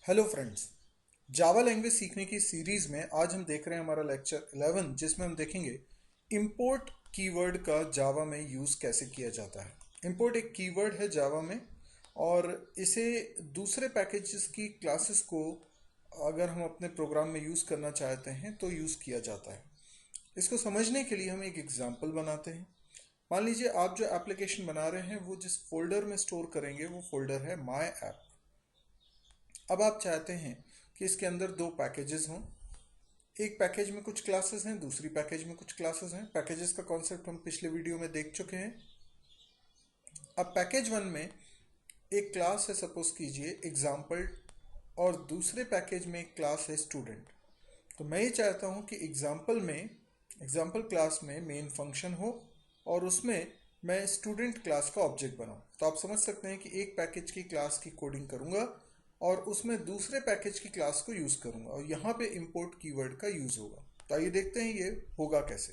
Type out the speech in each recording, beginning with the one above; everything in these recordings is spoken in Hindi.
Hello friends. जावा लैंग्वेज सीखने की सीरीज में आज हम देख रहे हैं हमारा लेक्चर 11 जिसमें हम देखेंगे इंपोर्ट कीवर्ड का जावा में यूज़ कैसे किया जाता है। इंपोर्ट एक कीवर्ड है जावा में और इसे दूसरे पैकेजेस की क्लासेस को अगर हम अपने प्रोग्राम में यूज़ करना चाहते हैं तो यूज़ किया जाता है। इसको समझने के लिए हम एक एग्जाम्पल बनाते हैं। मान लीजिए आप जो एप्लीकेशन बना रहे हैं वो जिस फोल्डर में स्टोर करेंगे वो फोल्डर है माय ऐप। अब आप चाहते हैं कि इसके अंदर दो पैकेजेस हों। एक पैकेज में कुछ क्लासेस हैं, दूसरी पैकेज में कुछ क्लासेस हैं। पैकेजेस का कॉन्सेप्ट हम पिछले वीडियो में देख चुके हैं। अब पैकेज वन में एक क्लास है, सपोज कीजिए एग्जाम्पल, और दूसरे पैकेज में एक क्लास है स्टूडेंट। तो मैं ये चाहता हूँ कि एग्जाम्पल क्लास में मेन फंक्शन हो और उसमें मैं स्टूडेंट क्लास का ऑब्जेक्ट बनाऊँ। तो आप समझ सकते हैं कि एक पैकेज की क्लास की कोडिंग करूँगा और उसमें दूसरे पैकेज की क्लास को यूज़ करूँगा और यहाँ पे इंपोर्ट कीवर्ड का यूज़ होगा। तो आइए देखते हैं ये होगा कैसे।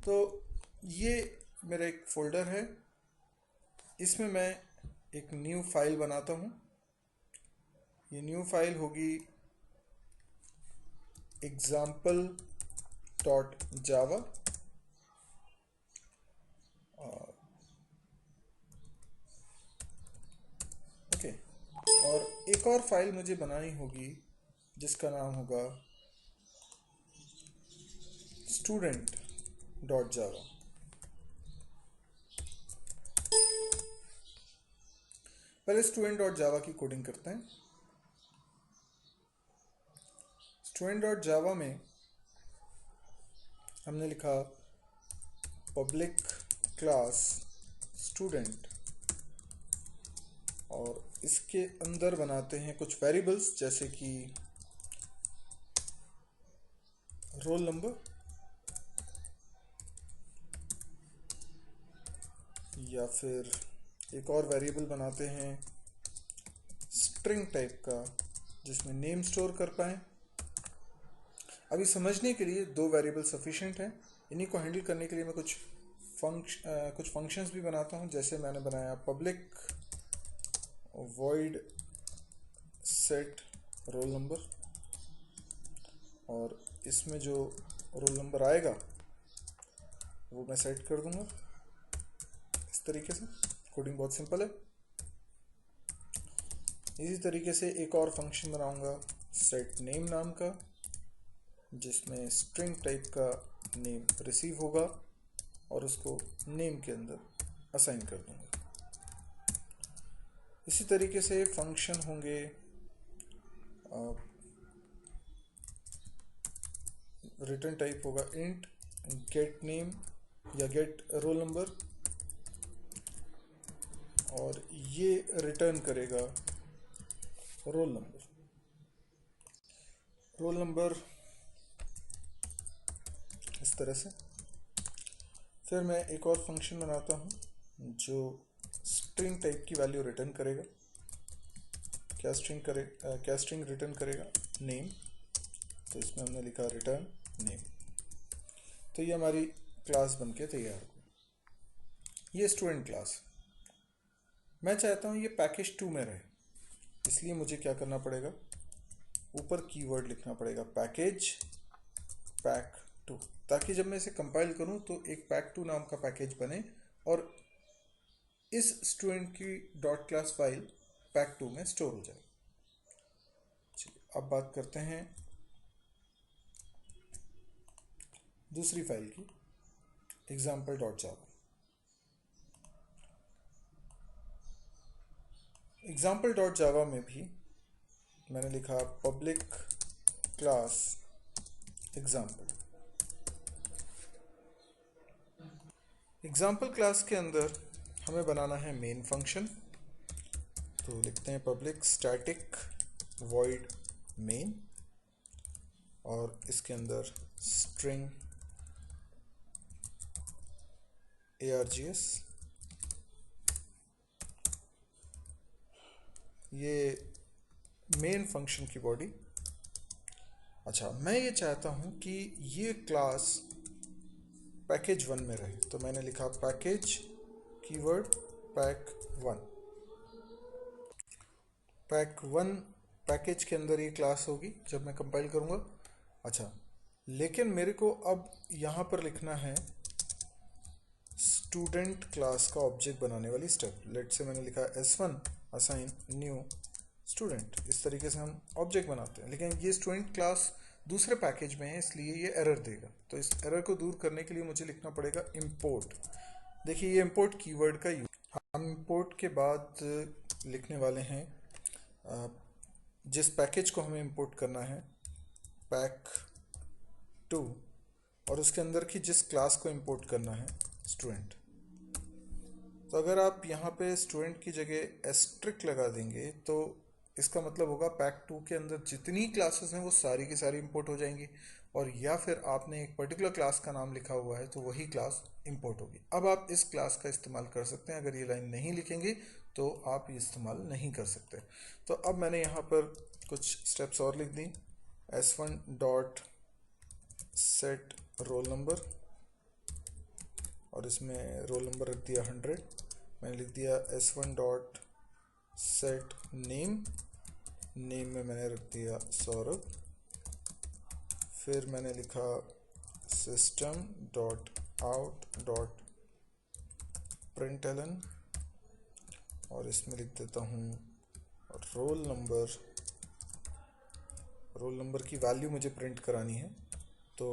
तो ये मेरा एक फोल्डर है, इसमें मैं एक न्यू फाइल बनाता हूँ। ये न्यू फाइल होगी example.java। ओके, और एक और फाइल मुझे बनानी होगी जिसका नाम होगा student.java। पहले student.java की कोडिंग करते हैं। student.java में हमने लिखा पब्लिक क्लास स्टूडेंट और इसके अंदर बनाते हैं कुछ वेरिएबल्स जैसे कि रोल नंबर या फिर एक और वेरिएबल बनाते हैं स्ट्रिंग टाइप का जिसमें नेम स्टोर कर पाएँ। अभी समझने के लिए दो वेरिएबल सफिशिएंट हैं। इन्हीं को हैंडल करने के लिए मैं कुछ फंक्शंस भी बनाता हूं। जैसे मैंने बनाया public void set roll number और इसमें जो रोल नंबर आएगा वो मैं सेट कर दूंगा इस तरीके से। कोडिंग बहुत सिंपल है। इसी तरीके से एक और फंक्शन बनाऊंगा set name नाम का जिसमें स्ट्रिंग टाइप का नेम रिसीव होगा और उसको नेम के अंदर असाइन कर दूंगा। इसी तरीके से फंक्शन होंगे रिटर्न टाइप होगा इंट गेट नेम या गेट रोल नंबर और ये रिटर्न करेगा रोल नंबर इस तरह से। फिर मैं एक और फंक्शन बनाता हूँ जो स्ट्रिंग टाइप की वैल्यू रिटर्न करेगा। क्या स्ट्रिंग रिटर्न करेगा नेम। तो इसमें हमने लिखा रिटर्न नेम। तो ये हमारी क्लास बनके तैयार हो। ये स्टूडेंट क्लास मैं चाहता हूँ ये पैकेज 2 में रहे, इसलिए मुझे क्या करना पड़ेगा, ऊपर कीवर्ड लिखना पड़ेगा पैकेज पैक 2, ताकि जब मैं इसे कंपाइल करूं तो एक पैक 2 नाम का पैकेज बने और इस स्टूडेंट की डॉट क्लास फाइल पैक 2 में स्टोर हो जाए। चलिए अब बात करते हैं दूसरी फाइल की, example.java। example.java में भी मैंने लिखा public class example. Example class के अंदर हमें बनाना है मेन फंक्शन। तो लिखते हैं पब्लिक स्टैटिक वॉइड मेन और इसके अंदर स्ट्रिंग args। ये मेन फंक्शन की बॉडी। अच्छा, मैं ये चाहता हूँ कि ये क्लास पैकेज 1 में रहे, तो मैंने लिखा package keyword pack 1। Pack one package के अंदर ये क्लास होगी जब मैं कंपाइल करूँगा। अच्छा, लेकिन मेरे को अब यहाँ पर लिखना है स्टूडेंट क्लास का ऑब्जेक्ट बनाने वाली स्टेप। लेट से मैंने लिखा S1 असाइन न्यू स्टूडेंट। इस तरीके से हम ऑब्जेक्ट बनाते हैं, लेकिन ये स्टूडेंट क्लास दूसरे पैकेज में है इसलिए ये एरर देगा। तो इस एरर को दूर करने के लिए मुझे लिखना पड़ेगा इंपोर्ट। देखिए ये इंपोर्ट कीवर्ड का यूज, हम इंपोर्ट के बाद लिखने वाले हैं जिस पैकेज को हमें इंपोर्ट करना है पैक 2, और उसके अंदर की जिस क्लास को इंपोर्ट करना है स्टूडेंट। तो अगर आप यहाँ पे स्टूडेंट की जगह एस्ट्रिक लगा देंगे तो इसका मतलब होगा पैक 2 के अंदर जितनी क्लासेस हैं वो सारी की सारी इंपोर्ट हो जाएंगी, और या फिर आपने एक पर्टिकुलर क्लास का नाम लिखा हुआ है तो वही क्लास इंपोर्ट होगी। अब आप इस क्लास का इस्तेमाल कर सकते हैं, अगर ये लाइन नहीं लिखेंगे तो आप ये इस्तेमाल नहीं कर सकते। तो अब मैंने यहाँ पर कुछ स्टेप्स और लिख दी। S1 dot set roll number, और इसमें रोल नंबर रख दिया 100। मैंने लिख दिया S1 dot set name, name में मैंने रख दिया सौरभ। फिर मैंने लिखा system dot out dot println, और इसमें लिख देता हूँ रोल नंबर। रोल नंबर की वैल्यू मुझे प्रिंट करानी है, तो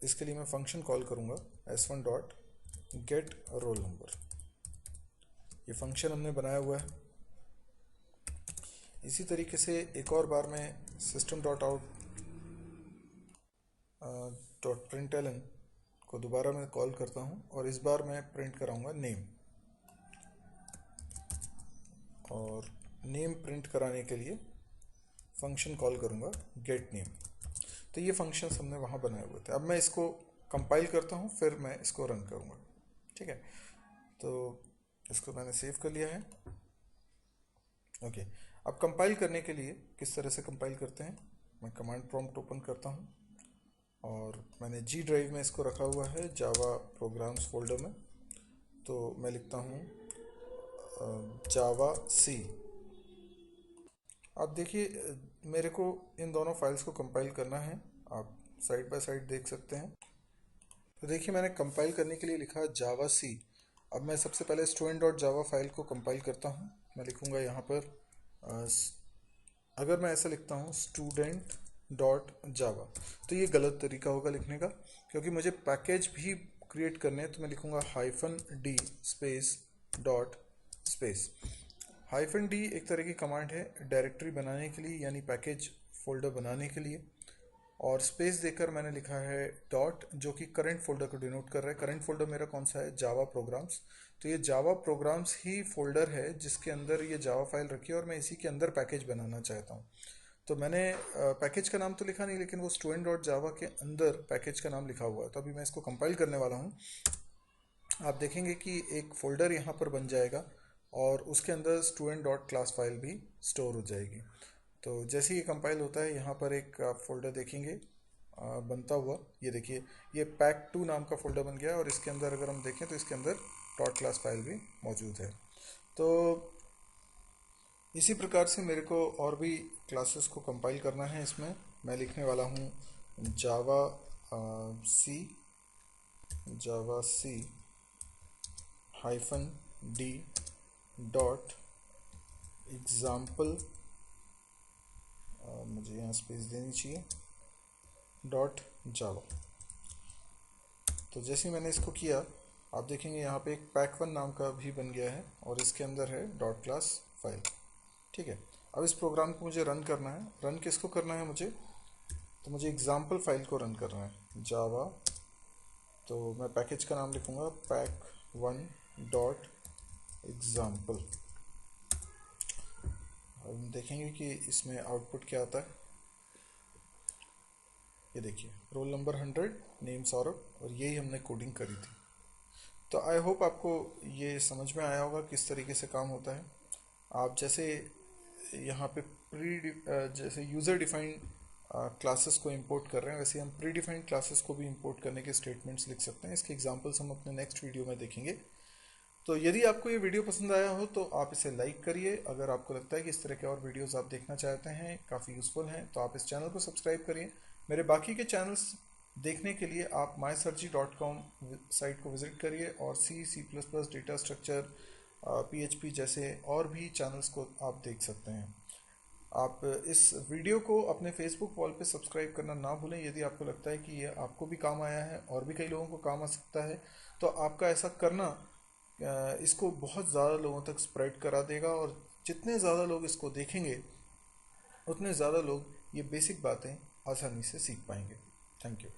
इसके लिए मैं फंक्शन कॉल करूँगा S1 dot gate roll number. ये फंक्शन हमने बनाया हुआ है। इसी तरीके से एक और बार मैं system dot out dot println को दोबारा मैं कॉल करता हूँ, और इस बार मैं प्रिंट कराऊंगा नेम, और नेम प्रिंट कराने के लिए फंक्शन कॉल करूँगा गेट नेम। तो ये फंक्शंस हमने वहाँ बनाए हुए थे। अब मैं इसको कंपाइल करता हूँ, फिर मैं इसको रन करूँगा। ठीक है, तो इसको मैंने सेव कर लिया है। ओके, अब कंपाइल करने के लिए किस तरह से कंपाइल करते हैं, मैं कमांड प्रॉम्प्ट ओपन करता हूँ, और मैंने G ड्राइव में इसको रखा हुआ है जावा प्रोग्राम्स फोल्डर में। तो मैं लिखता हूँ जावा सी। अब देखिए मेरे को इन दोनों फाइल्स को कंपाइल करना है, आप साइड बाय साइड देख सकते हैं। तो देखिए मैंने कंपाइल करने के लिए लिखा जावा सी। अब मैं सबसे पहले स्टूडेंट डॉट जावा फाइल को कंपाइल करता हूँ। मैं लिखूँगा यहाँ पर अगर मैं ऐसा लिखता हूँ स्टूडेंट डॉट जावा, तो ये गलत तरीका होगा लिखने का, क्योंकि मुझे पैकेज भी क्रिएट करने हैं। तो मैं लिखूँगा -d space dot space. -d एक तरह की कमांड है डायरेक्टरी बनाने के लिए, यानी पैकेज फोल्डर बनाने के लिए, और स्पेस देकर मैंने लिखा है डॉट, जो कि करंट फोल्डर को डिनोट कर रहा है। करंट फोल्डर मेरा कौन सा है, जावा प्रोग्राम्स। तो ये जावा प्रोग्राम्स ही फोल्डर है जिसके अंदर ये जावा फाइल रखी है, और मैं इसी के अंदर पैकेज बनाना चाहता हूँ। तो मैंने पैकेज का नाम तो लिखा नहीं, लेकिन वो स्टूडेंट डॉट जावा के अंदर पैकेज का नाम लिखा हुआ है। तो अभी मैं इसको कंपाइल करने वाला हूँ। आप देखेंगे कि एक फोल्डर यहाँ पर बन जाएगा, और उसके अंदर स्टूडेंट डॉट क्लास फाइल भी स्टोर हो जाएगी। तो जैसे ये कंपाइल होता है, यहाँ पर एक आप फोल्डर देखेंगे बनता हुआ। ये देखिए ये पैक 2 नाम का फोल्डर बन गया, और इसके अंदर अगर हम देखें तो इसके अंदर डॉट क्लास फाइल भी मौजूद है। तो इसी प्रकार से मेरे को और भी क्लासेस को कंपाइल करना है। इसमें मैं लिखने वाला हूँ जावा सी -d डॉट एग्जाम्पल, मुझे यहाँ स्पेस देनी चाहिए, डॉट जावा। तो जैसे ही मैंने इसको किया, आप देखेंगे यहाँ पे एक पैक1 नाम का भी बन गया है, और इसके अंदर है डॉट क्लास फाइल। ठीक है, अब इस प्रोग्राम को मुझे रन करना है। रन किसको करना है मुझे, तो मुझे एग्जाम्पल फाइल को रन करना है जावा। तो मैं पैकेज का नाम लिखूँगा पैक1 डॉट एग्जाम्पल। हम देखेंगे कि इसमें आउटपुट क्या आता है। ये देखिए रोल नंबर 100, नेम सौरभ, और यही हमने कोडिंग करी थी। तो आई होप आपको ये समझ में आया होगा किस तरीके से काम होता है। आप जैसे यहाँ पे जैसे यूज़र डिफाइंड क्लासेस को इंपोर्ट कर रहे हैं, वैसे हम प्री डिफाइंड क्लासेस को भी इंपोर्ट करने के स्टेटमेंट्स लिख सकते हैं। इसके एग्जांपल्स हम अपने नेक्स्ट वीडियो में देखेंगे। तो यदि आपको ये वीडियो पसंद आया हो तो आप इसे लाइक करिए। अगर आपको लगता है कि इस तरह के और वीडियोस आप देखना चाहते हैं, काफ़ी यूज़फुल हैं, तो आप इस चैनल को सब्सक्राइब करिए। मेरे बाकी के चैनल्स देखने के लिए आप mysurgy.com साइट को विज़िट करिए और C++, डेटा स्ट्रक्चर, PHP जैसे और भी चैनल्स को आप देख सकते हैं। आप इस वीडियो को अपने फेसबुक वॉल पे सब्सक्राइब करना ना भूलें। यदि आपको लगता है कि ये आपको भी काम आया है और भी कई लोगों को काम आ सकता है, तो आपका ऐसा करना इसको बहुत ज़्यादा लोगों तक स्प्रेड करा देगा, और जितने ज़्यादा लोग इसको देखेंगे उतने ज़्यादा लोग ये बेसिक बातें आसानी से सीख पाएंगे। Thank you.